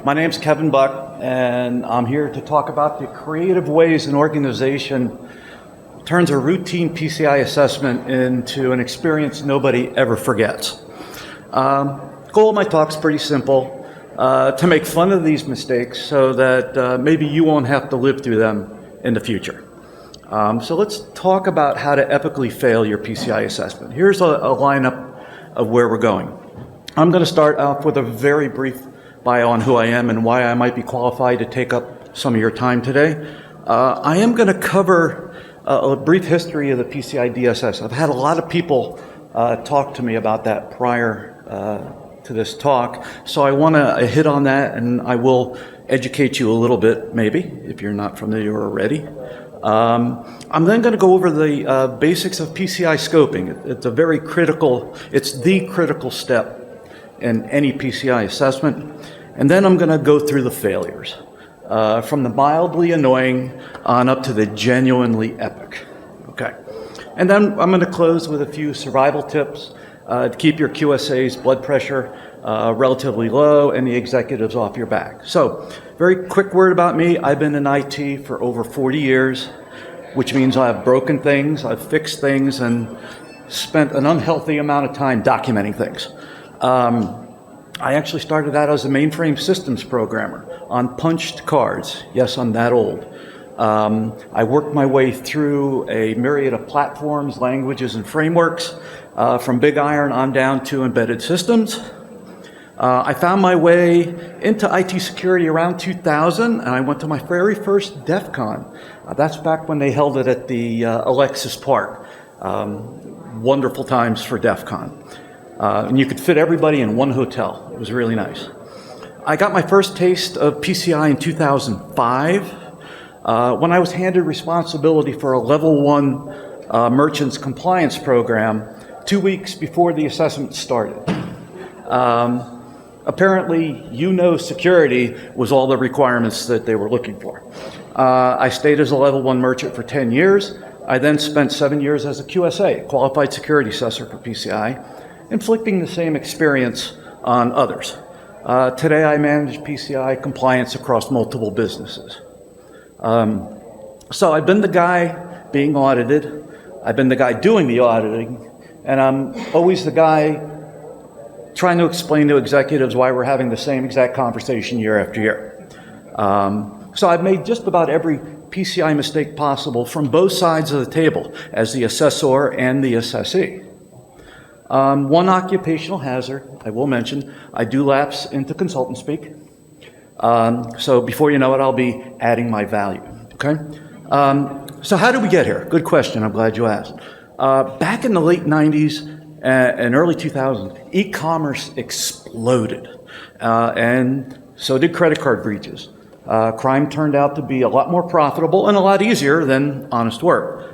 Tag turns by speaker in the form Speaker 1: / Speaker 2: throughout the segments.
Speaker 1: My name's Kevin Buck, and I'm here to talk about the creative ways an organization turns a routine PCI assessment into an experience nobody ever forgets. Goal of my talk's pretty simple, to make fun of these mistakes so that maybe you won't have to live through them in the future. So let's talk about how to epically fail your PCI assessment. Here's a lineup of where we're going. I'm going to start off with a very brief bio on who I am and why I might be qualified to take up some of your time today. I am going to cover a brief history of the PCI DSS. I've had a lot of people talk to me about that prior to this talk, so I want to hit on that, and I will educate you a little bit, maybe, if you're not familiar already. I'm then going to go over the basics of PCI scoping. It's the critical step in any PCI assessment. And then I'm going to go through the failures, from the mildly annoying on up to the genuinely epic. Okay. And then I'm going to close with a few survival tips to keep your QSA's blood pressure relatively low and the executives off your back. So, very quick word about me. I've been in IT for over 40 years, which means I've broken things, I've fixed things, and spent an unhealthy amount of time documenting things. I actually started out as a mainframe systems programmer on punched cards. Yes, I'm that old. I worked my way through a myriad of platforms, languages, and frameworks, from big iron on down to embedded systems. I found my way into IT security around 2000, and I went to my very first DEF CON. That's back when they held it at the Alexis Park. Wonderful times for DEF CON. And you could fit everybody in one hotel. It was really nice. I got my first taste of PCI in 2005 when I was handed responsibility for a level 1 merchants compliance program 2 weeks before the assessment started. Apparently, security was all the requirements that they were looking for. I stayed as a level 1 merchant for 10 years. I then spent 7 years as a QSA, Qualified Security Assessor for PCI, inflicting the same experience on others. Today I manage PCI compliance across multiple businesses. So I've been the guy being audited, I've been the guy doing the auditing, and I'm always the guy trying to explain to executives why we're having the same exact conversation year after year. So I've made just about every PCI mistake possible from both sides of the table as the assessor and the assessee. One occupational hazard, I will mention, I do lapse into consultant speak. So before you know it, I'll be adding my value, okay? So how did we get here? Good question, I'm glad you asked. Back in the late 90s and early 2000s, e-commerce exploded, and so did credit card breaches. Crime turned out to be a lot more profitable and a lot easier than honest work.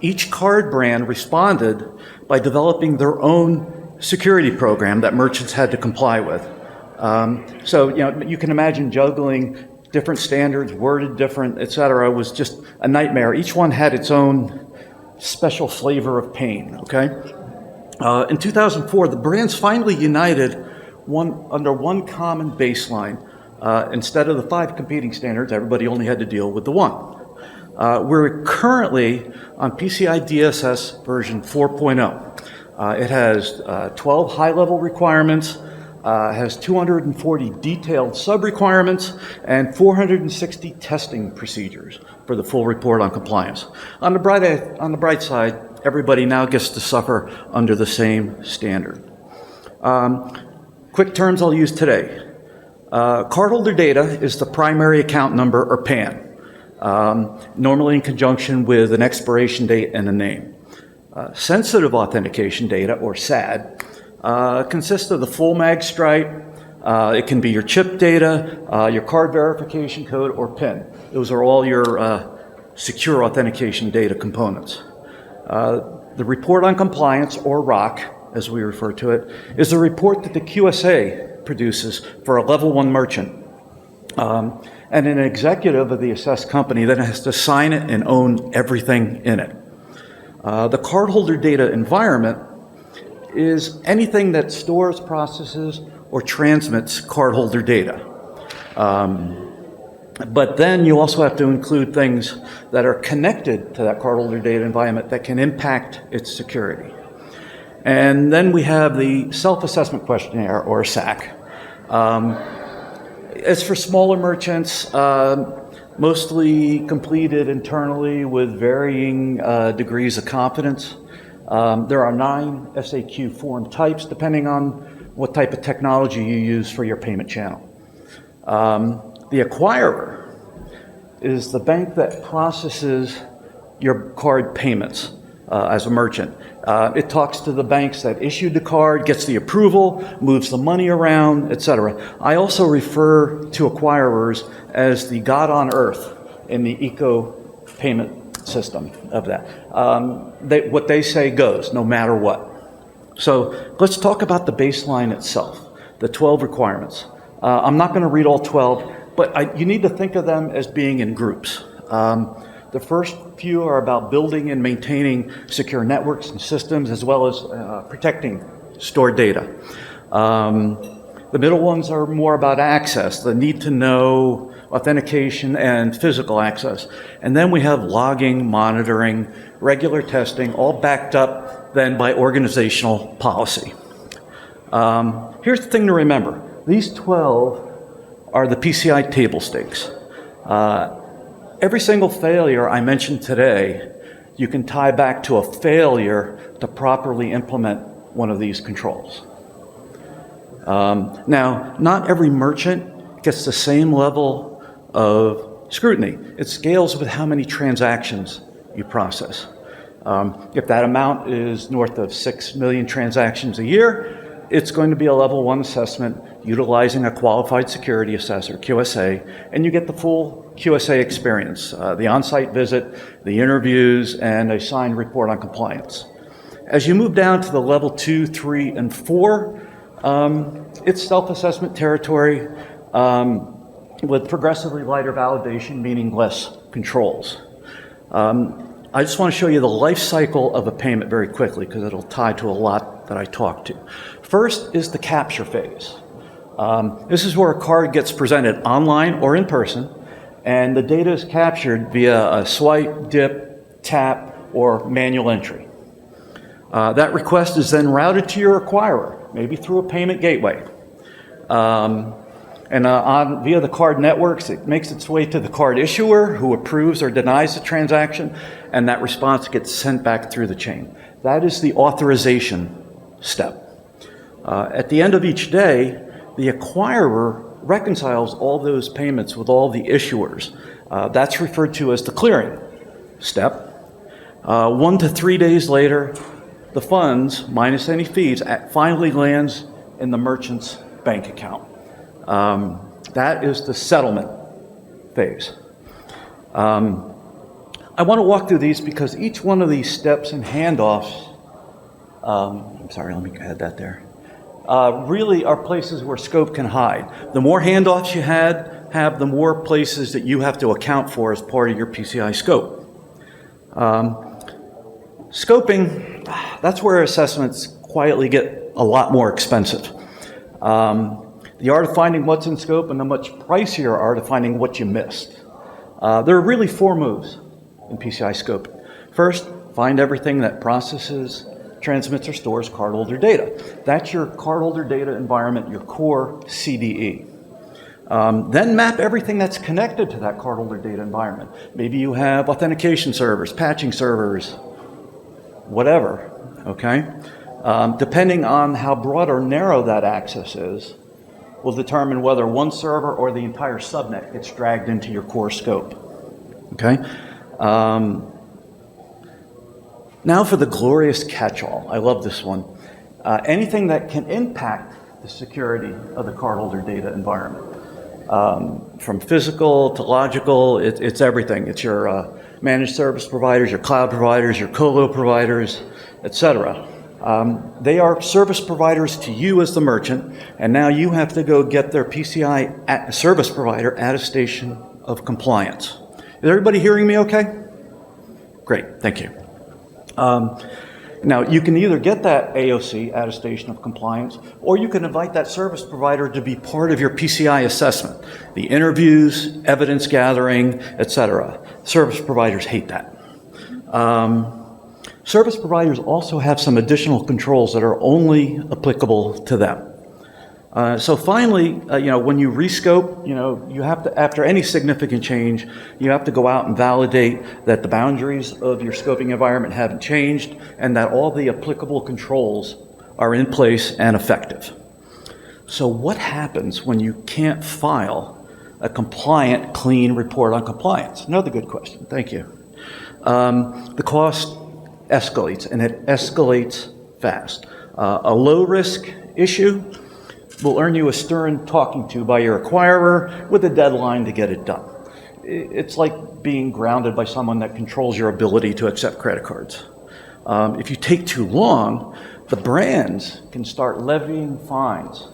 Speaker 1: Each card brand responded by developing their own security program that merchants had to comply with. So you can imagine juggling different standards, worded different, et cetera, was just a nightmare. Each one had its own special flavor of pain, okay? In 2004, the brands finally united under one common baseline. Instead of the 5 competing standards, everybody only had to deal with the one. We're currently on PCI DSS version 4.0. It has 12 high-level requirements, has 240 detailed sub-requirements, and 460 testing procedures for the full report on compliance. On the bright side, everybody now gets to suffer under the same standard. Quick terms I'll use today. Cardholder data is the primary account number, or PAN. Normally in conjunction with an expiration date and a name. Sensitive authentication data, or SAD, consists of the full mag stripe. It can be your chip data, your card verification code, or PIN. Those are all your secure authentication data components. The report on compliance, or ROC, as we refer to it, is the report that the QSA produces for a level 1 merchant. And an executive of the assessed company then has to sign it and own everything in it. The cardholder data environment is anything that stores, processes, or transmits cardholder data. But then you also have to include things that are connected to that cardholder data environment that can impact its security. And then we have the self-assessment questionnaire, or SAQ. It's for smaller merchants, mostly completed internally with varying degrees of confidence. There are 9 SAQ form types, depending on what type of technology you use for your payment channel. The acquirer is the bank that processes your card payments as a merchant. It talks to the banks that issued the card, gets the approval, moves the money around, etc. I also refer to acquirers as the God on earth in the eco payment system of that. What they say goes, no matter what. So let's talk about the baseline itself, the 12 requirements. I'm not going to read all 12, but you need to think of them as being in groups. The first few are about building and maintaining secure networks and systems, as well as protecting stored data. The middle ones are more about access, the need to know, authentication, and physical access. And then we have logging, monitoring, regular testing, all backed up then by organizational policy. Here's the thing to remember. These 12 are the PCI table stakes. Every single failure I mentioned today, you can tie back to a failure to properly implement one of these controls. Now, not every merchant gets the same level of scrutiny. It scales with how many transactions you process. If that amount is north of 6 million transactions a year, it's going to be a level 1 assessment utilizing a Qualified Security Assessor, QSA, and you get the full QSA experience, the on-site visit, the interviews, and a signed report on compliance. As you move down to the level 2, 3, and 4, it's self-assessment territory with progressively lighter validation, meaning less controls. I just want to show you the life cycle of a payment very quickly because it'll tie to a lot that I talked to. First is the capture phase. This is where a card gets presented online or in person, and the data is captured via a swipe, dip, tap, or manual entry. That request is then routed to your acquirer, maybe through a payment gateway. Via the card networks, it makes its way to the card issuer, who approves or denies the transaction, and that response gets sent back through the chain. That is the authorization step. At the end of each day, the acquirer reconciles all those payments with all the issuers. That's referred to as the clearing step. 1 to 3 days later, the funds, minus any fees, finally lands in the merchant's bank account. That is the settlement phase. I want to walk through these because each one of these steps and handoffs, I'm sorry, let me add that there, really are places where scope can hide. The more handoffs you have, the more places that you have to account for as part of your PCI scope. Scoping, that's where assessments quietly get a lot more expensive. The art of finding what's in scope and the much pricier art of finding what you missed. There are really 4 moves in PCI scoping. First, find everything that processes, transmits, or stores cardholder data. That's your cardholder data environment, your core CDE. Then map everything that's connected to that cardholder data environment. Maybe you have authentication servers, patching servers, whatever, okay? Depending on how broad or narrow that access is, will determine whether one server or the entire subnet gets dragged into your core scope, okay? Now for the glorious catch-all. I love this one. Anything that can impact the security of the cardholder data environment. From physical to logical, it's everything. It's your managed service providers, your cloud providers, your colo providers, etc. They are service providers to you as the merchant, and now you have to go get their PCI service provider attestation of compliance. Is everybody hearing me okay? Great, thank you. Now, you can either get that AOC, attestation of compliance, or you can invite that service provider to be part of your PCI assessment, the interviews, evidence gathering, etc. Service providers hate that. Service providers also have some additional controls that are only applicable to them. So finally, when you rescope, you have to, after any significant change, you have to go out and validate that the boundaries of your scoping environment haven't changed and that all the applicable controls are in place and effective. So what happens when you can't file a compliant, clean report on compliance? Another good question, thank you. The cost escalates, and it escalates fast. A low-risk issue will earn you a stern talking to by your acquirer with a deadline to get it done. It's like being grounded by someone that controls your ability to accept credit cards. If you take too long, the brands can start levying fines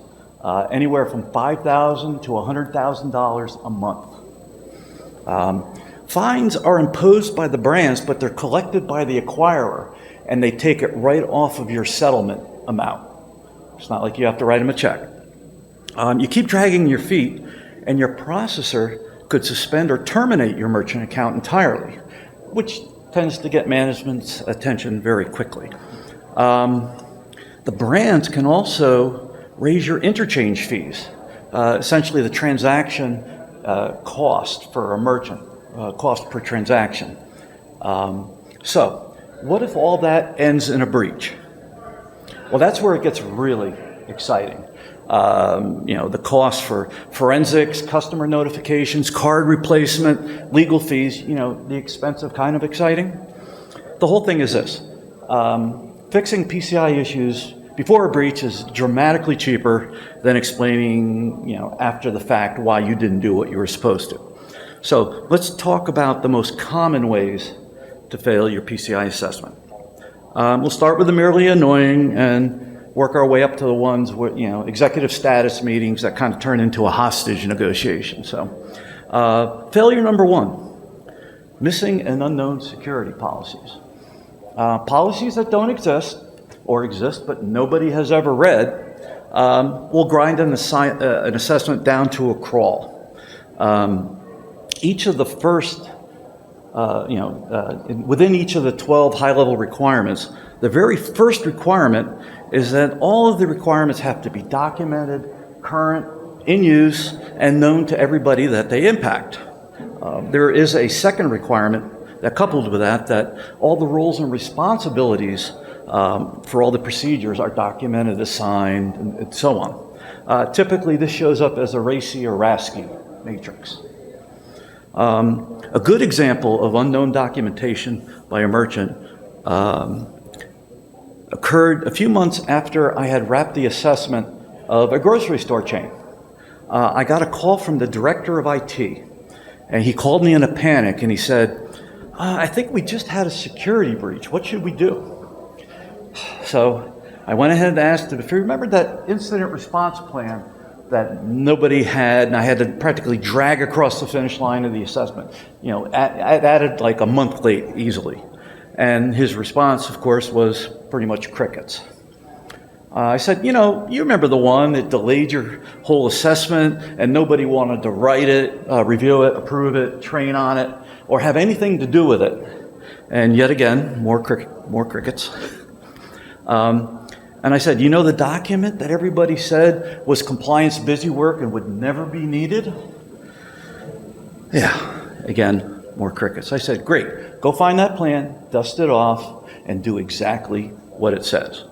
Speaker 1: anywhere from $5,000 to $100,000 a month. Fines are imposed by the brands, but they're collected by the acquirer, and they take it right off of your settlement amount. It's not like you have to write them a check. You keep dragging your feet, and your processor could suspend or terminate your merchant account entirely, which tends to get management's attention very quickly. The brands can also raise your interchange fees, essentially the transaction cost for a merchant, cost per transaction. So, what if all that ends in a breach? Well, that's where it gets really exciting. The cost for forensics, customer notifications, card replacement, legal fees, the expensive kind of exciting. The whole thing is this. Fixing PCI issues before a breach is dramatically cheaper than explaining, after the fact why you didn't do what you were supposed to. So let's talk about the most common ways to fail your PCI assessment. We'll start with the merely annoying and work our way up to the ones where, executive status meetings that kind of turn into a hostage negotiation. So, failure number one, missing and unknown security policies. Policies that don't exist, or exist but nobody has ever read, will grind an assessment down to a crawl. Each of the first, within each of the 12 high-level requirements, the very first requirement is that all of the requirements have to be documented, current, in use, and known to everybody that they impact. There is a second requirement that coupled with that all the roles and responsibilities for all the procedures are documented, assigned, and so on. Typically, this shows up as a RACI or RASCI matrix. A good example of unknown documentation by a merchant occurred a few months after I had wrapped the assessment of a grocery store chain. I got a call from the director of IT, and he called me in a panic, and he said, I think we just had a security breach. What should we do? So I went ahead and asked him if he remembered that incident response plan that nobody had, and I had to practically drag across the finish line of the assessment. I added like a month late easily. And his response, of course, was pretty much crickets. I said, you remember the one that delayed your whole assessment and nobody wanted to write it, review it, approve it, train on it, or have anything to do with it. And yet again, more crickets. And I said, the document that everybody said was compliance busy work and would never be needed? Yeah, again, more crickets. I said, great, go find that plan, dust it off, and do exactly what it says.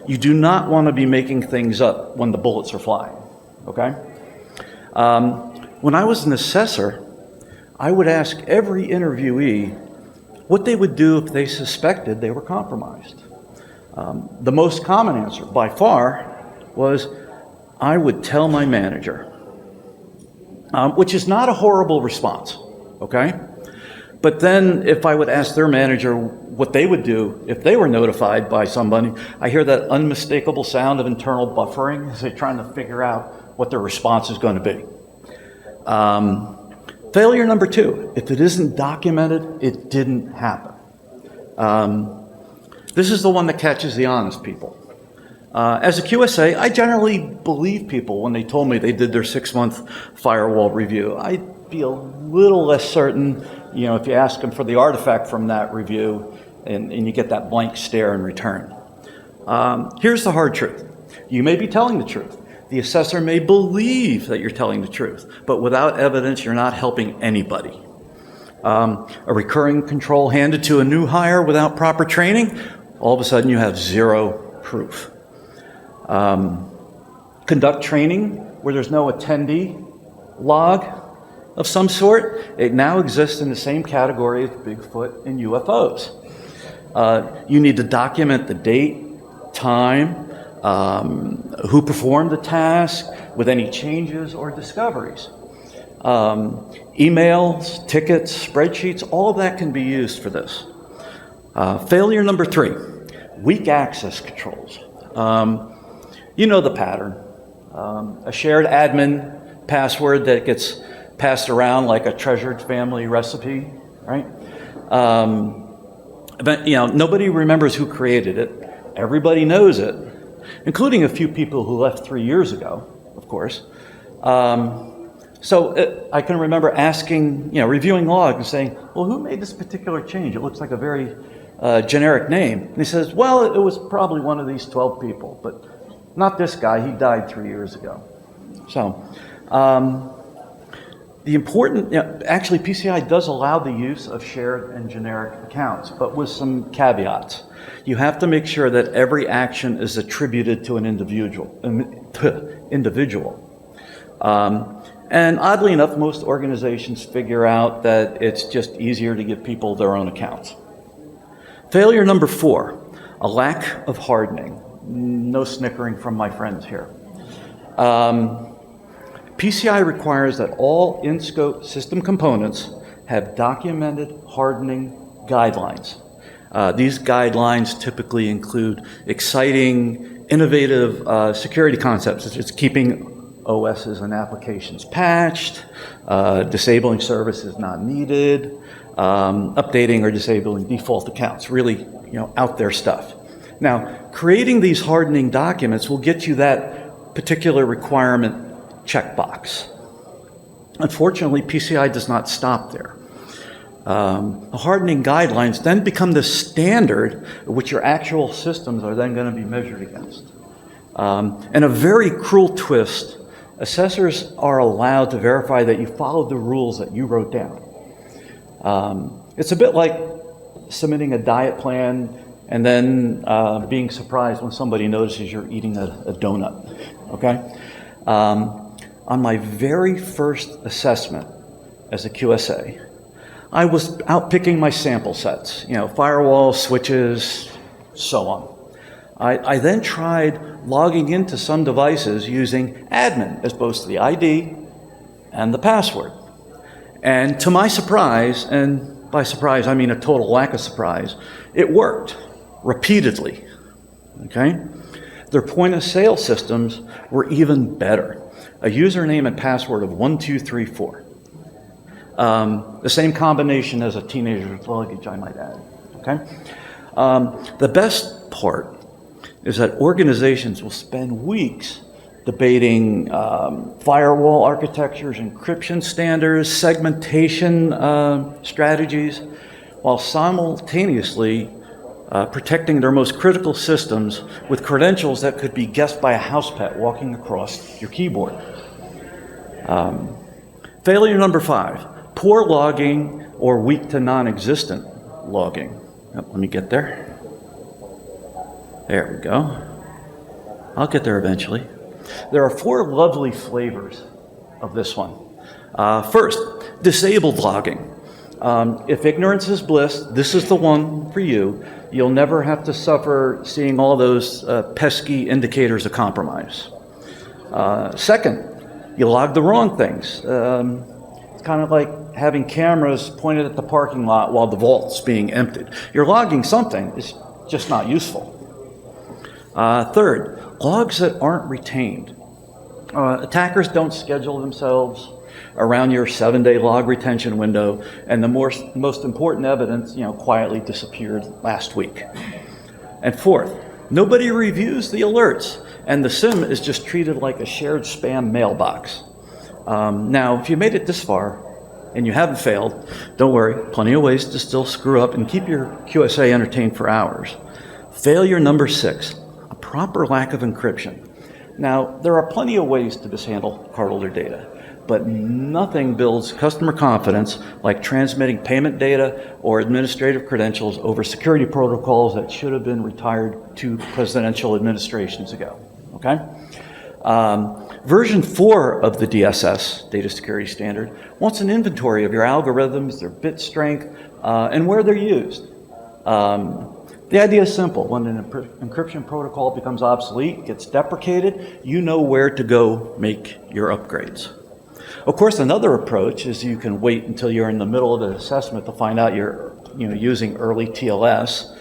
Speaker 1: You do not want to be making things up when the bullets are flying, okay? When I was an assessor, I would ask every interviewee what they would do if they suspected they were compromised. The most common answer, by far, was, I would tell my manager, which is not a horrible response, okay? But then if I would ask their manager what they would do if they were notified by somebody, I hear that unmistakable sound of internal buffering as they're trying to figure out what their response is going to be. Failure number two, if it isn't documented, it didn't happen. This is the one that catches the honest people. As a QSA, I generally believe people when they told me they did their 6-month firewall review. I'd be a little less certain, if you ask them for the artifact from that review and you get that blank stare in return. Here's the hard truth. You may be telling the truth. The assessor may believe that you're telling the truth, but without evidence, you're not helping anybody. A recurring control handed to a new hire without proper training, all of a sudden you have zero proof. Conduct training where there's no attendee log of some sort. It now exists in the same category as Bigfoot and UFOs. You need to document the date, time, who performed the task with any changes or discoveries. Emails, tickets, spreadsheets, all of that can be used for this. Failure number 3, weak access controls. You know the pattern. A shared admin password that gets passed around like a treasured family recipe, right? But, nobody remembers who created it. Everybody knows it, including a few people who left 3 years ago, of course. So I can remember asking, reviewing logs and saying, well, who made this particular change? It looks like a very generic name. And he says, well, it was probably one of these 12 people, but not this guy. He died 3 years ago. So the important, actually PCI does allow the use of shared and generic accounts, but with some caveats. You have to make sure that every action is attributed to an individual. And oddly enough, most organizations figure out that it's just easier to give people their own accounts. Failure number 4, a lack of hardening. No snickering from my friends here. PCI requires that all in-scope system components have documented hardening guidelines. These guidelines typically include exciting, innovative security concepts, such as keeping OSs and applications patched, disabling services not needed, updating or disabling default accounts, really, out there stuff. Now, creating these hardening documents will get you that particular requirement checkbox. Unfortunately, PCI does not stop there. The hardening guidelines then become the standard which your actual systems are then going to be measured against. And a very cruel twist, assessors are allowed to verify that you followed the rules that you wrote down. It's a bit like submitting a diet plan and then being surprised when somebody notices you're eating a donut, okay? On my very first assessment as a QSA, I was out picking my sample sets, firewall, switches, so on. I then tried logging into some devices using admin as both the ID and the password. And to my surprise, and by surprise I mean a total lack of surprise, it worked repeatedly, okay? Their point of sale systems were even better. A username and password of 1234. The same combination as a teenager's luggage, I might add, okay? The best part is that organizations will spend weeks debating firewall architectures, encryption standards, segmentation strategies, while simultaneously protecting their most critical systems with credentials that could be guessed by a house pet walking across your keyboard. Failure number 5, poor logging or weak to non-existent logging. Let me get there. There we go. I'll get there eventually. There are 4 lovely flavors of this one. First, disabled logging. If ignorance is bliss, this is the one for you. You'll never have to suffer seeing all those pesky indicators of compromise. Second, you log the wrong things. It's kind of like having cameras pointed at the parking lot while the vault's being emptied. You're logging something, it's just not useful. Third, logs that aren't retained. Attackers don't schedule themselves around your 7-day log retention window, and the most important evidence, quietly disappeared last week. And fourth, nobody reviews the alerts, and the SIM is just treated like a shared spam mailbox. Now, if you made it this far and you haven't failed, don't worry, plenty of ways to still screw up and keep your QSA entertained for hours. Failure number 6, a proper lack of encryption. Now, there are plenty of ways to mishandle cardholder data, but nothing builds customer confidence like transmitting payment data or administrative credentials over security protocols that should have been retired 2 presidential administrations ago, okay? Version 4 of the DSS, Data Security Standard, wants an inventory of your algorithms, their bit strength, and where they're used. The idea is simple. When an encryption protocol becomes obsolete, gets deprecated, you know where to go make your upgrades. Of course, another approach is you can wait until you're in the middle of an assessment to find out you're using early TLS.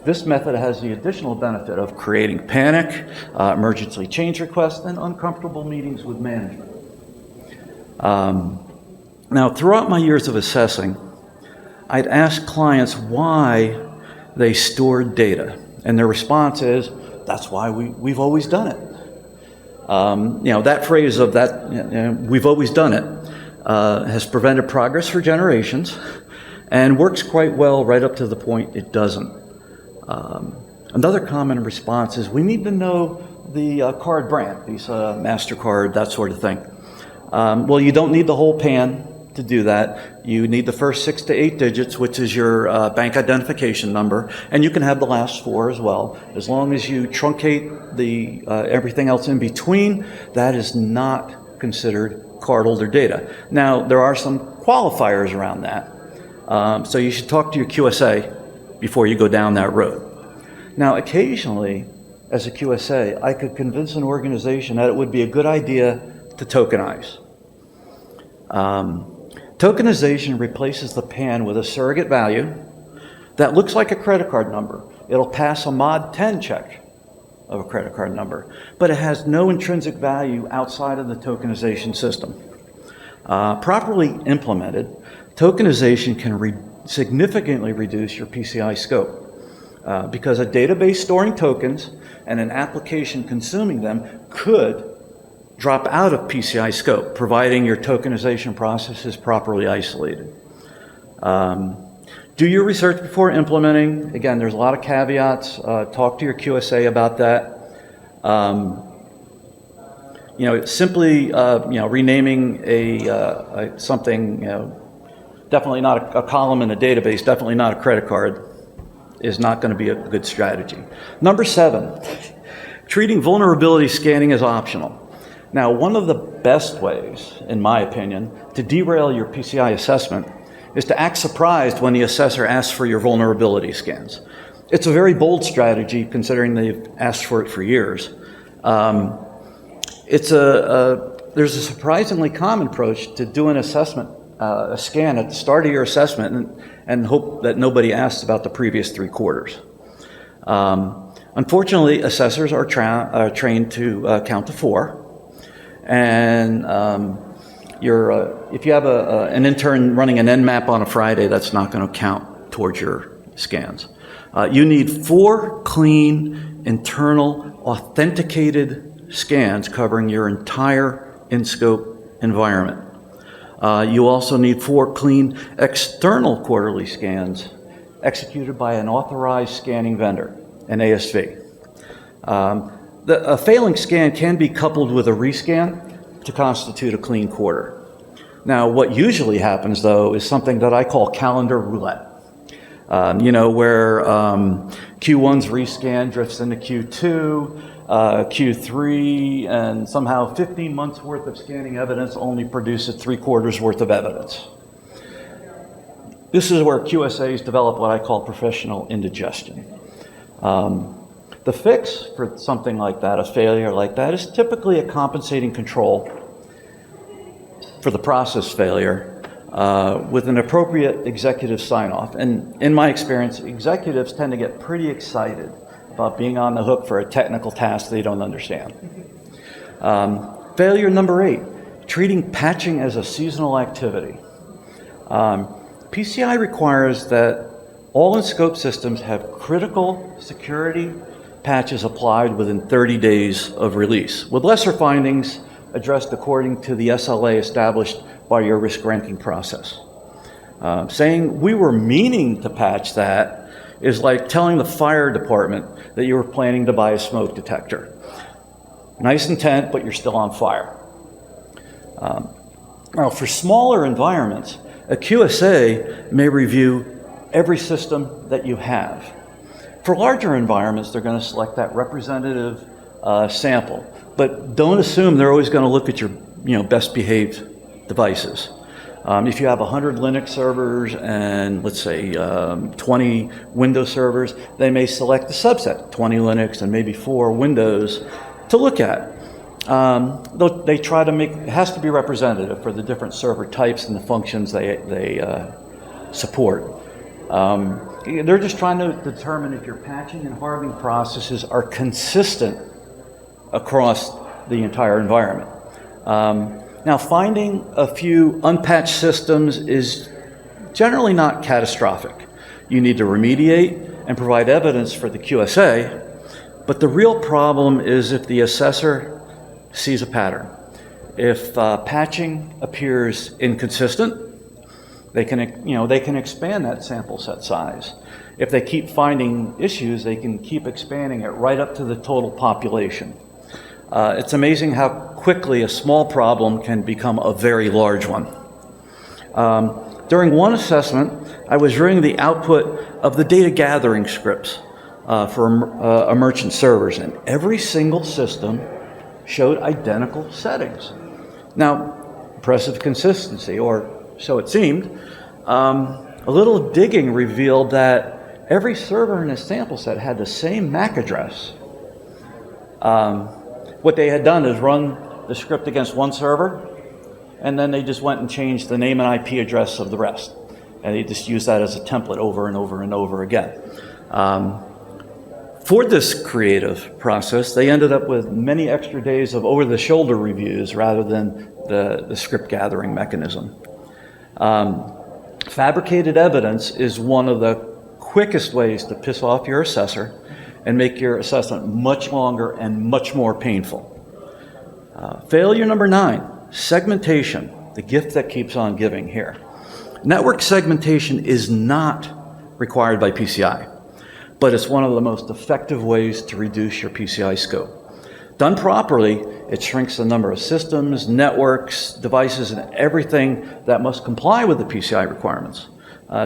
Speaker 1: This method has the additional benefit of creating panic, emergency change requests, and uncomfortable meetings with management. Now, throughout my years of assessing, I'd ask clients why they stored data, and their response is, that's why we've always done it. That phrase of that, we've always done it, has prevented progress for generations and works quite well right up to the point it doesn't. Another common response is we need to know the card brand, Visa, MasterCard, that sort of thing. Well, you don't need the whole pan to do that. You need the first 6 to 8 digits, which is your bank identification number, and you can have the last 4 as well. As long as you truncate the everything else in between, that is not considered cardholder data. Now, there are some qualifiers around that, so you should talk to your QSA before you go down that road. Now, occasionally, as a QSA, I could convince an organization that it would be a good idea to tokenize. Tokenization replaces the PAN with a surrogate value that looks like a credit card number. It'll pass a mod 10 check of a credit card number, but it has no intrinsic value outside of the tokenization system. Properly implemented, tokenization can significantly reduce your PCI scope because a database storing tokens and an application consuming them could drop out of PCI scope, providing your tokenization process is properly isolated. Do your research before implementing. Again, there's a lot of caveats. Talk to your QSA about that. Simply renaming something, definitely not a column in a database, definitely not a credit card, is not going to be a good strategy. Number 7, treating vulnerability scanning as optional. Now, one of the best ways, in my opinion, to derail your PCI assessment is to act surprised when the assessor asks for your vulnerability scans. It's a very bold strategy considering they've asked for it for years. There's a surprisingly common approach to do an assessment, a scan at the start of your assessment and hope that nobody asks about the previous 3 quarters. Unfortunately, assessors are trained to count to 4. And if you have an intern running an Nmap on a Friday, that's not going to count towards your scans. You need 4 clean, internal, authenticated scans covering your entire in-scope environment. You also need 4 clean, external quarterly scans executed by an authorized scanning vendor, an ASV. A failing scan can be coupled with a rescan to constitute a clean quarter. Now, what usually happens, though, is something that I call calendar roulette. Where Q1's rescan drifts into Q2, Q3, and somehow 15 months worth of scanning evidence only produces 3 quarters worth of evidence. This is where QSAs develop what I call professional indigestion. The fix for something like that, a failure like that, is typically a compensating control for the process failure with an appropriate executive sign-off. And in my experience, executives tend to get pretty excited about being on the hook for a technical task they don't understand. Failure number 8, treating patching as a seasonal activity. PCI requires that All in-scope systems have critical security patches applied within 30 days of release, with lesser findings addressed according to the SLA established by your risk ranking process. Saying we were meaning to patch that is like telling the fire department that you were planning to buy a smoke detector. Nice intent, but you're still on fire. Now, for smaller environments, a QSA may review every system that you have. For larger environments, they're going to select that representative sample, but don't assume they're always going to look at your best behaved devices. If you have 100 Linux servers and let's say 20 Windows servers, they may select a subset, 20 Linux and maybe 4 Windows to look at. They try to make, it has to be representative for the different server types and the functions they support. They're just trying to determine if your patching and hardening processes are consistent across the entire environment. Now, finding a few unpatched systems is generally not catastrophic. You need to remediate and provide evidence for the QSA, but the real problem is if the assessor sees a pattern. If patching appears inconsistent, they can expand that sample set size. If they keep finding issues, they can keep expanding it right up to the total population. It's amazing how quickly a small problem can become a very large one. During one assessment, I was reviewing the output of the data gathering scripts for merchant servers, and every single system showed identical settings. Now, impressive consistency, or so it seemed. A little digging revealed that every server in a sample set had the same MAC address. What they had done is run the script against one server, and then they just went and changed the name and IP address of the rest. And they just used that as a template over and over and over again. For this creative process, they ended up with many extra days of over-the-shoulder reviews rather than the script gathering mechanism. Fabricated evidence is one of the quickest ways to piss off your assessor and make your assessment much longer and much more painful. Failure number 9, segmentation, the gift that keeps on giving here. Network segmentation is not required by PCI, but it's one of the most effective ways to reduce your PCI scope. Done properly, it shrinks the number of systems, networks, devices, and everything that must comply with the PCI requirements,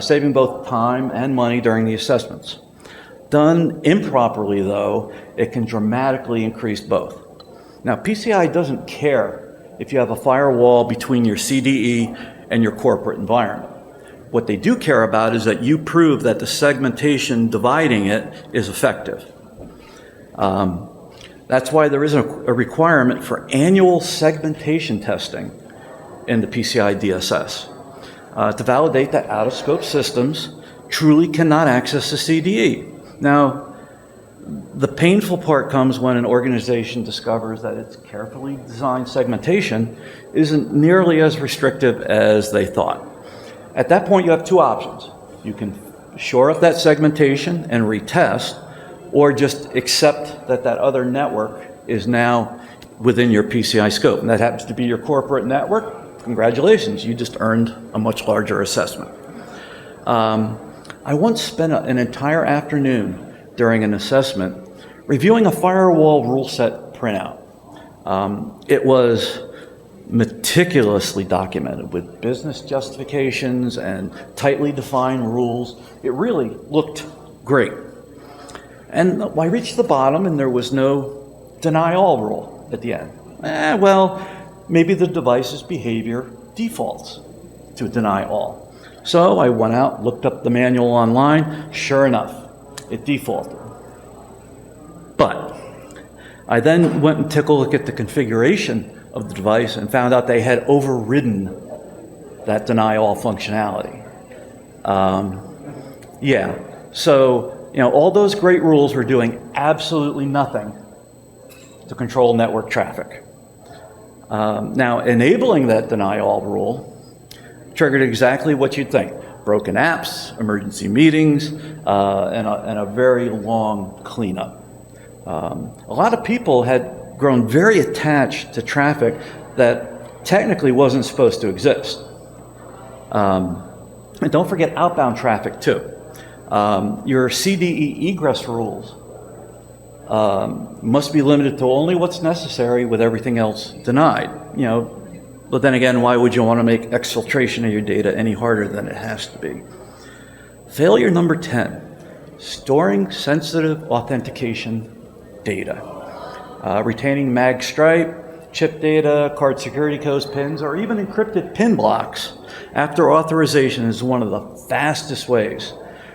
Speaker 1: saving both time and money during the assessments. Done improperly, though, it can dramatically increase both. Now, PCI doesn't care if you have a firewall between your CDE and your corporate environment. What they do care about is that you prove that the segmentation dividing it is effective. That's why there isn't a requirement for annual segmentation testing in the PCI DSS to validate that out-of-scope systems truly cannot access the CDE. Now, the painful part comes when an organization discovers that its carefully designed segmentation isn't nearly as restrictive as they thought. At that point, you have two options. You can shore up that segmentation and retest, or just accept that that other network is now within your PCI scope. And that happens to be your corporate network. Congratulations, you just earned a much larger assessment. I once spent an entire afternoon during an assessment reviewing a firewall rule set printout. It was meticulously documented with business justifications and tightly defined rules. It really looked great. And I reached the bottom and there was no deny all rule at the end. Well, maybe the device's behavior defaults to deny all. So I went out, looked up the manual online. Sure enough, it defaulted. But I then went and took a look at the configuration of the device and found out they had overridden that deny all functionality. So all those great rules were doing absolutely nothing to control network traffic. Now, enabling that deny all rule triggered exactly what you'd think. broken apps, emergency meetings, and a very long cleanup. A lot of people had grown very attached to traffic that technically wasn't supposed to exist. And don't forget outbound traffic too. Your CDE egress rules must be limited to only what's necessary with everything else denied. But then again, why would you want to make exfiltration of your data any harder than it has to be? Failure number 10, storing sensitive authentication data. Retaining mag stripe, chip data, card security codes, pins, or even encrypted PIN blocks after authorization is one of the fastest ways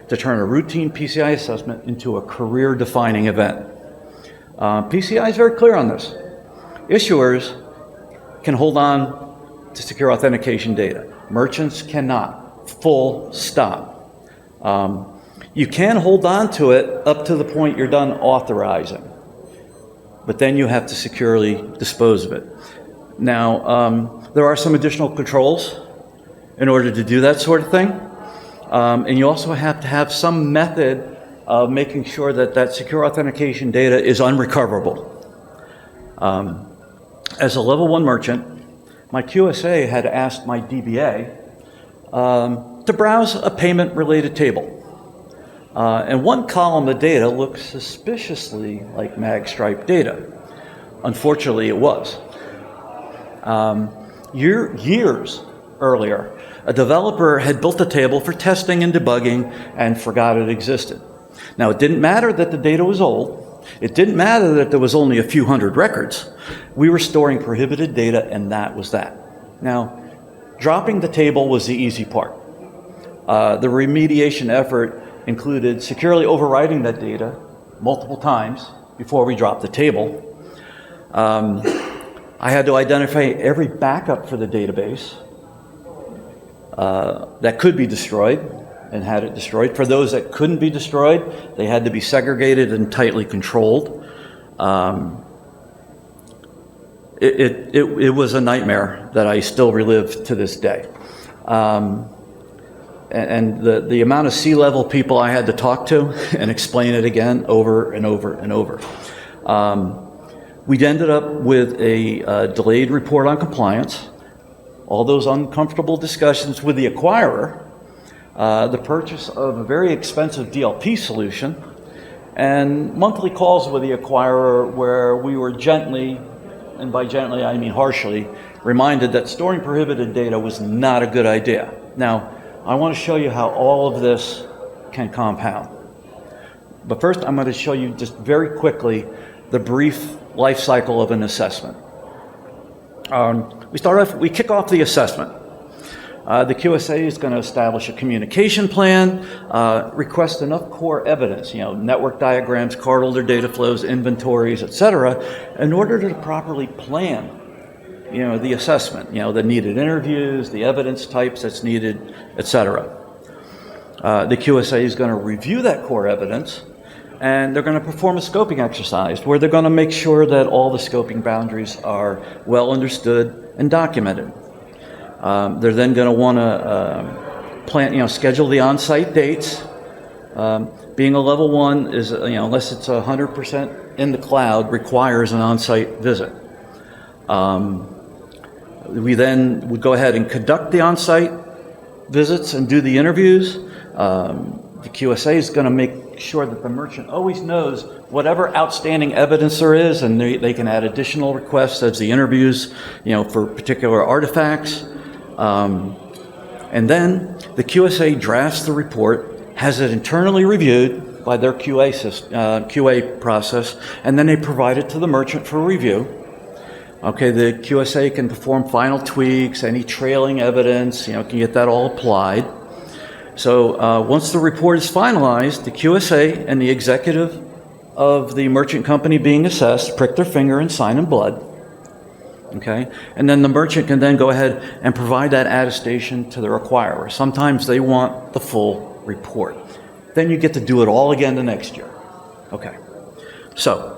Speaker 1: to turn a routine PCI assessment into a career-defining event. PCI is very clear on this. Issuers can hold on to secure authentication data. Merchants cannot. Full stop. You can hold on to it up to the point you're done authorizing, but then you have to securely dispose of it. Now, there are some additional controls in order to do that sort of thing, and you also have to have some method of making sure that that secure authentication data is unrecoverable. As a level 1 merchant, my QSA had asked my DBA to browse a payment-related table. And one column of data looked suspiciously like mag-stripe data. Unfortunately, it was. Years earlier, a developer had built a table for testing and debugging and forgot it existed. Now, it didn't matter that the data was old. It didn't matter that there was only a few hundred records. We were storing prohibited data, and that was that. Now, dropping the table was the easy part. The remediation effort included securely overwriting that data multiple times before we dropped the table. I had to identify every backup for the database that could be destroyed and had it destroyed. For those that couldn't be destroyed, they had to be segregated and tightly controlled. It was a nightmare that I still relive to this day. And the amount of C-level people I had to talk to and explain it again over and over and over. We'd ended up with a delayed report on compliance, all those uncomfortable discussions with the acquirer, the purchase of a very expensive DLP solution, and monthly calls with the acquirer where we were gently, and by gently I mean harshly, reminded that storing prohibited data was not a good idea. Now, I want to show you how all of this can compound. But first, I'm going to show you just very quickly the brief life cycle of an assessment. We kick off the assessment. The QSA is going to establish a communication plan, request enough core evidence, network diagrams, cardholder data flows, inventories, etc., in order to properly plan the assessment, the needed interviews, the evidence types that's needed, etc. The QSA is going to review that core evidence, and they're going to perform a scoping exercise where they're going to make sure that all the scoping boundaries are well understood and documented. They're then going to want to plan, schedule the on-site dates. Being a level 1 is, unless it's 100% in the cloud, requires an on-site visit. We then would go ahead and conduct the on-site visits and do the interviews. The QSA is going to make sure that the merchant always knows whatever outstanding evidence there is, and they can add additional requests as the interviews, for particular artifacts. And then the QSA drafts the report, has it internally reviewed by their QA process, and then they provide it to the merchant for review. Okay, the QSA can perform final tweaks, any trailing evidence, can get that all applied. So once the report is finalized, the QSA and the executive of the merchant company being assessed prick their finger and sign in blood. Okay, and then the merchant can then go ahead and provide that attestation to their acquirer. Sometimes they want the full report. Then you get to do it all again the next year. Okay, so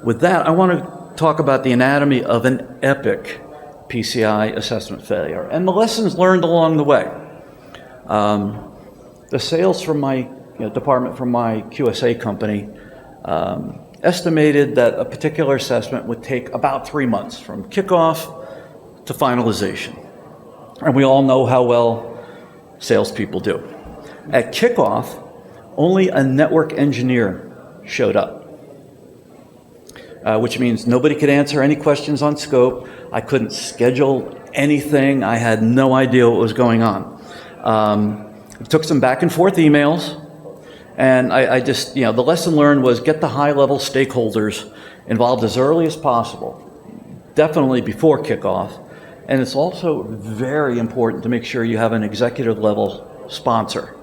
Speaker 1: with that, I want to talk about the anatomy of an epic PCI assessment failure and the lessons learned along the way. The sales from my department from my QSA company estimated that a particular assessment would take about 3 months from kickoff to finalization. And we all know how well salespeople do. At kickoff, only a network engineer showed up, which means nobody could answer any questions on scope. I couldn't schedule anything. I had no idea what was going on. It took some back and forth emails, and I just, the lesson learned was get the high-level stakeholders involved as early as possible, definitely before kickoff. And it's also very important to make sure you have an executive-level sponsor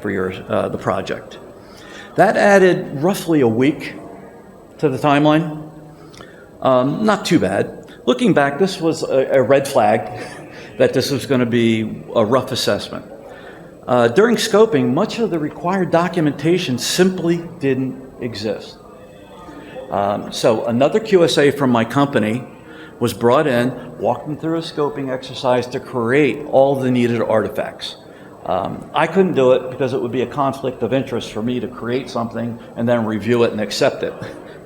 Speaker 1: for the project. That added roughly a week to the timeline. Not too bad. Looking back, this was a red flag that this was going to be a rough assessment. During scoping, much of the required documentation simply didn't exist. So another QSA from my company was brought in, walked them through a scoping exercise to create all the needed artifacts. I couldn't do it because it would be a conflict of interest for me to create something and then review it and accept it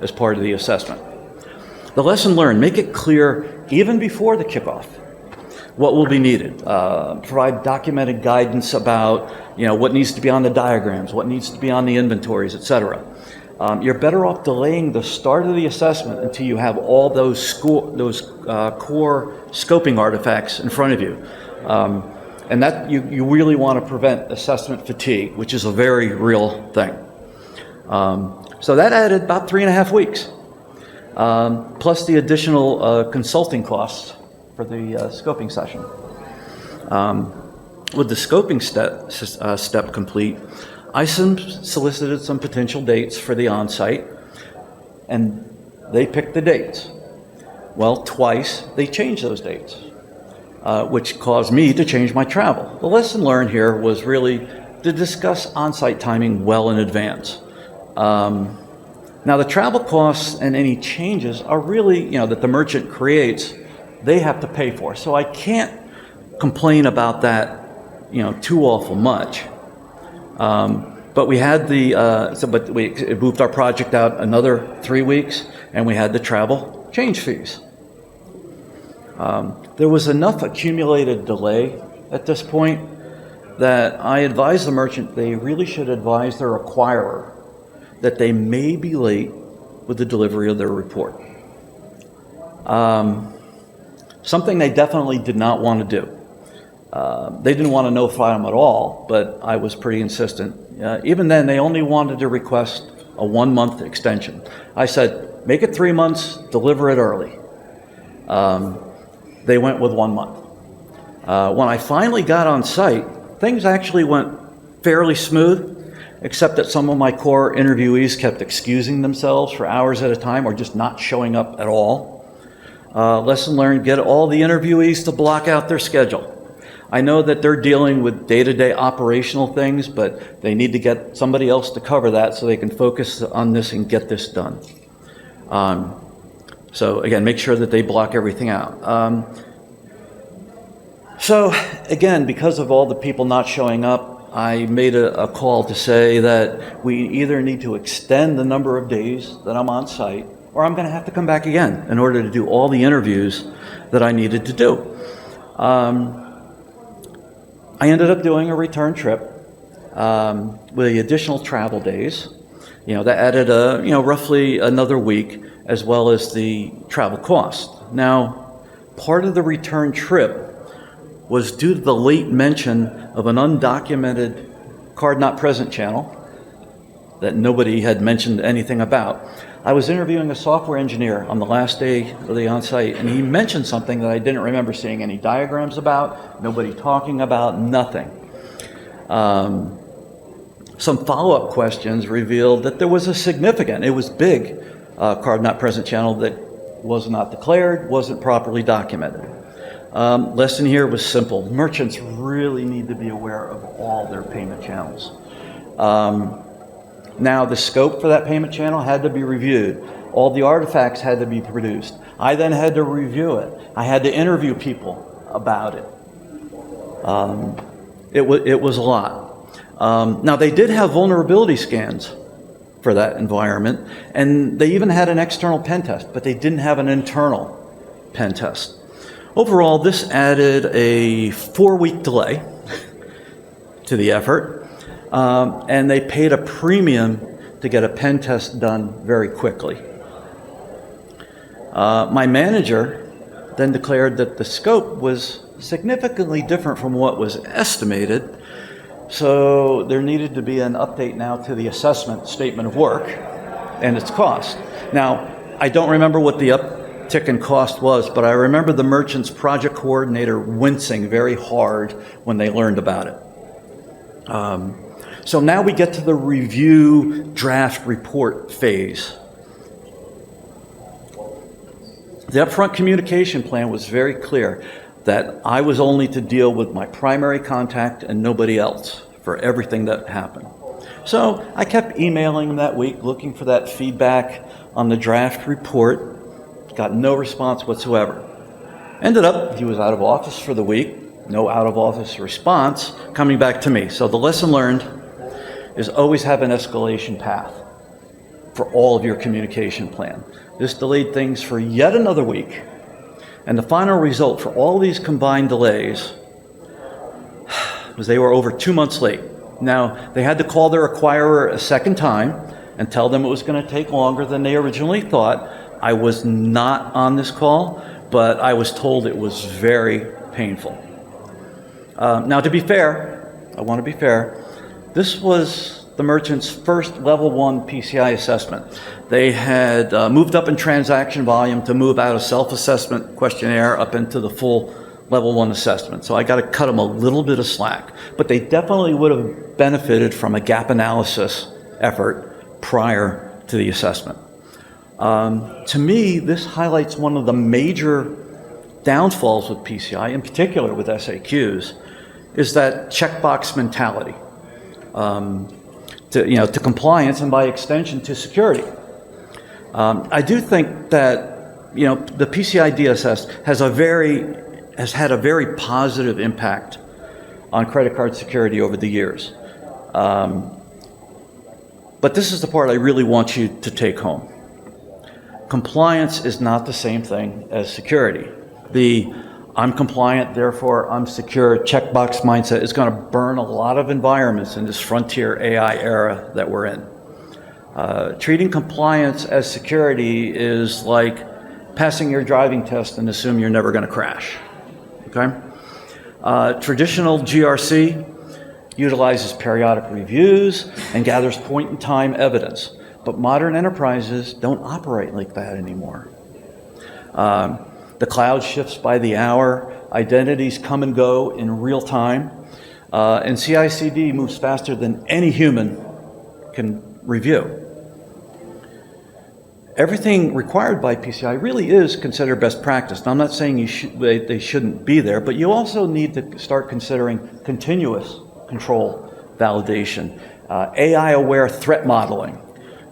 Speaker 1: as part of the assessment. The lesson learned, make it clear even before the kickoff what will be needed. Provide documented guidance about what needs to be on the diagrams, what needs to be on the inventories, etc. You're better off delaying the start of the assessment until you have all those core scoping artifacts in front of you. And that you really want to prevent assessment fatigue, which is a very real thing. So that added about 3.5 weeks, plus the additional consulting costs for the scoping session. With the scoping step complete, I solicited some potential dates for the onsite, and they picked the dates. Well, twice they changed those dates, which caused me to change my travel. The lesson learned here was really to discuss onsite timing well in advance. Now, the travel costs and any changes are really, that the merchant creates, they have to pay for. So I can't complain about that, too awful much. But we had we moved our project out another 3 weeks, and we had the travel change fees. There was enough accumulated delay at this point that I advised the merchant they really should advise their acquirer that they may be late with the delivery of their report. Something they definitely did not want to do. They didn't want to notify them at all, but I was pretty insistent. Even then, they only wanted to request a 1-month extension. I said, make it 3 months, deliver it early. They went with 1 month. When I finally got on site, things actually went fairly smooth, except that some of my core interviewees kept excusing themselves for hours at a time or just not showing up at all. Lesson learned, get all the interviewees to block out their schedule. I know that they're dealing with day-to-day operational things, but they need to get somebody else to cover that so they can focus on this and get this done. So again, make sure that they block everything out. So again, because of all the people not showing up, I made a call to say that we either need to extend the number of days that I'm on site, or I'm going to have to come back again in order to do all the interviews that I needed to do. I ended up doing a return trip with the additional travel days. That added roughly another week, as well as the travel cost. Now, part of the return trip was due to the late mention of an undocumented card not present channel that nobody had mentioned anything about. I was interviewing a software engineer on the last day of the on-site, and he mentioned something that I didn't remember seeing any diagrams about, nobody talking about, nothing. Some follow-up questions revealed that there was a significant, it was big, card not present channel that was not declared, wasn't properly documented. Lesson here was simple. Merchants really need to be aware of all their payment channels. Now, the scope for that payment channel had to be reviewed. All the artifacts had to be produced. I then had to review it. I had to interview people about it. It was a lot. Now, they did have vulnerability scans for that environment, and they even had an external pen test, but they didn't have an internal pen test. Overall, this added a 4-week delay to the effort, and they paid a premium to get a pen test done very quickly. My manager then declared that the scope was significantly different from what was estimated, so there needed to be an update now to the assessment statement of work and its cost. Now, I don't remember what the uptick in cost was, but I remember the merchant's project coordinator wincing very hard when they learned about it. So now we get to the review draft report phase. The upfront communication plan was very clear that I was only to deal with my primary contact and nobody else for everything that happened. So I kept emailing him that week, looking for that feedback on the draft report. Got no response whatsoever. Ended up, he was out of office for the week, no out of office response, coming back to me. So the lesson learned is always have an escalation path for all of your communication plan. This delayed things for yet another week. And the final result for all these combined delays was they were over 2 months late. Now, they had to call their acquirer a second time and tell them it was going to take longer than they originally thought. I was not on this call, but I was told it was very painful. Now, to be fair, I want to be fair, this was the merchant's first level 1 PCI assessment. They had moved up in transaction volume to move out of self-assessment questionnaire up into the full level 1 assessment. So I got to cut them a little bit of slack, but they definitely would have benefited from a gap analysis effort prior to the assessment. To me, this highlights one of the major downfalls with PCI, in particular with SAQs, is that checkbox mentality. To compliance and by extension to security. I do think that the PCI DSS has had a very positive impact on credit card security over the years. But this is the part I really want you to take home. Compliance is not the same thing as security. The I'm compliant, therefore I'm secure checkbox mindset is going to burn a lot of environments in this frontier AI era that we're in. Treating compliance as security is like passing your driving test and assume you're never going to crash. Okay? Traditional GRC utilizes periodic reviews and gathers point-in-time evidence, but modern enterprises don't operate like that anymore. The cloud shifts by the hour, identities come and go in real time, and CI/CD moves faster than any human can review. Everything required by PCI really is considered best practice. Now, I'm not saying they shouldn't be there, but you also need to start considering continuous control validation, AI-aware threat modeling,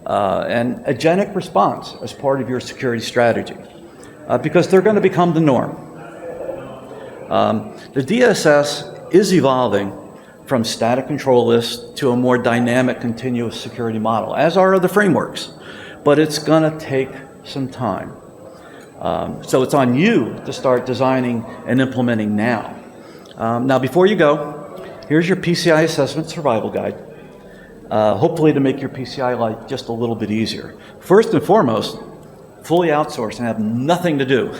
Speaker 1: and agentic response as part of your security strategy. Because they're going to become the norm. The DSS is evolving from static control lists to a more dynamic continuous security model, as are other frameworks, but it's going to take some time. So it's on you to start designing and implementing now. Now, before you go, here's your PCI assessment survival guide, hopefully to make your PCI life just a little bit easier. First and foremost, fully outsource and have nothing to do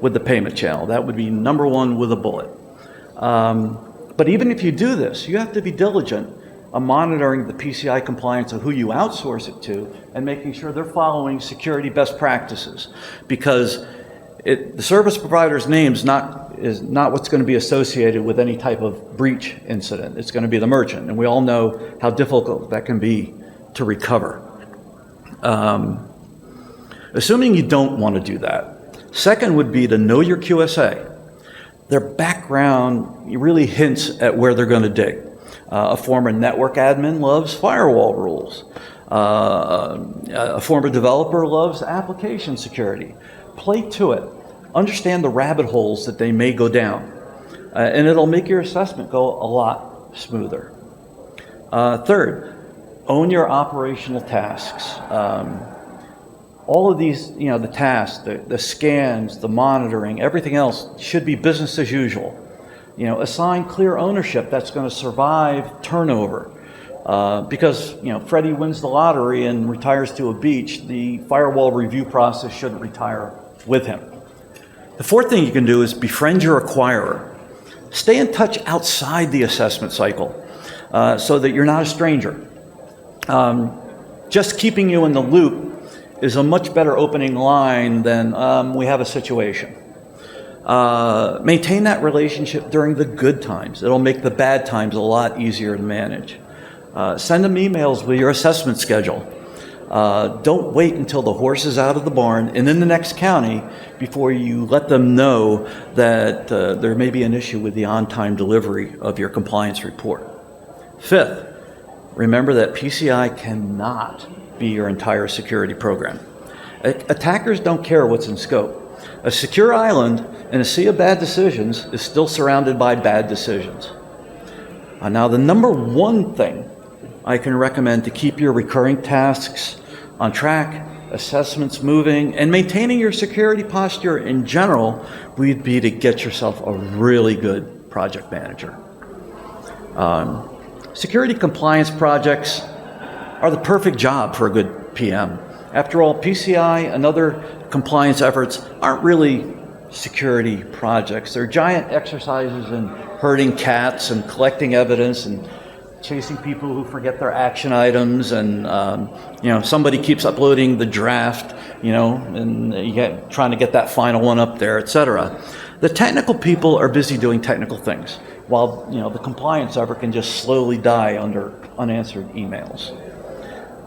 Speaker 1: with the payment channel. That would be number one with a bullet. But even if you do this, you have to be diligent on monitoring the PCI compliance of who you outsource it to and making sure they're following security best practices. Because the service provider's name is not what's going to be associated with any type of breach incident. It's going to be the merchant. And we all know how difficult that can be to recover. Assuming you don't want to do that. Second would be to know your QSA. Their background really hints at where they're going to dig. A former network admin loves firewall rules. A former developer loves application security. Play to it. Understand the rabbit holes that they may go down. And it'll make your assessment go a lot smoother. Third, own your operational tasks. All of these, the tasks, the scans, the monitoring, everything else should be business as usual. Assign clear ownership that's going to survive turnover. Because, Freddie wins the lottery and retires to a beach, the firewall review process shouldn't retire with him. The fourth thing you can do is befriend your acquirer. Stay in touch outside the assessment cycle so that you're not a stranger. Just keeping you in the loop is a much better opening line than we have a situation. Maintain that relationship during the good times. It'll make the bad times a lot easier to manage. Send them emails with your assessment schedule. Don't wait until the horse is out of the barn and in the next county before you let them know that there may be an issue with the on-time delivery of your compliance report. Fifth, remember that PCI cannot be your entire security program. Attackers don't care what's in scope. A secure island in a sea of bad decisions is still surrounded by bad decisions. Now, the number one thing I can recommend to keep your recurring tasks on track, assessments moving, and maintaining your security posture in general would be to get yourself a really good project manager. Security compliance projects are the perfect job for a good PM. After all, PCI and other compliance efforts aren't really security projects. They're giant exercises in herding cats and collecting evidence and chasing people who forget their action items, and somebody keeps uploading the draft, and trying to get that final one up there, etc. The technical people are busy doing technical things, while the compliance effort can just slowly die under unanswered emails.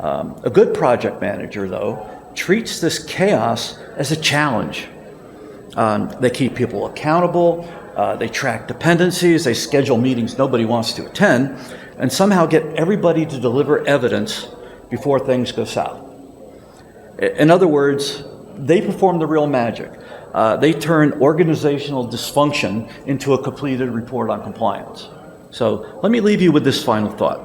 Speaker 1: A good project manager, though, treats this chaos as a challenge. They keep people accountable, they track dependencies, they schedule meetings nobody wants to attend, and somehow get everybody to deliver evidence before things go south. In other words, they perform the real magic. They turn organizational dysfunction into a completed report on compliance. So let me leave you with this final thought.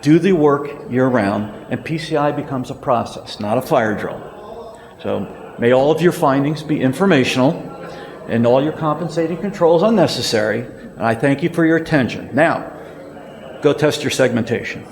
Speaker 1: Do the work year-round, and PCI becomes a process, not a fire drill. So may all of your findings be informational, and all your compensating controls unnecessary, and I thank you for your attention. Now, go test your segmentation.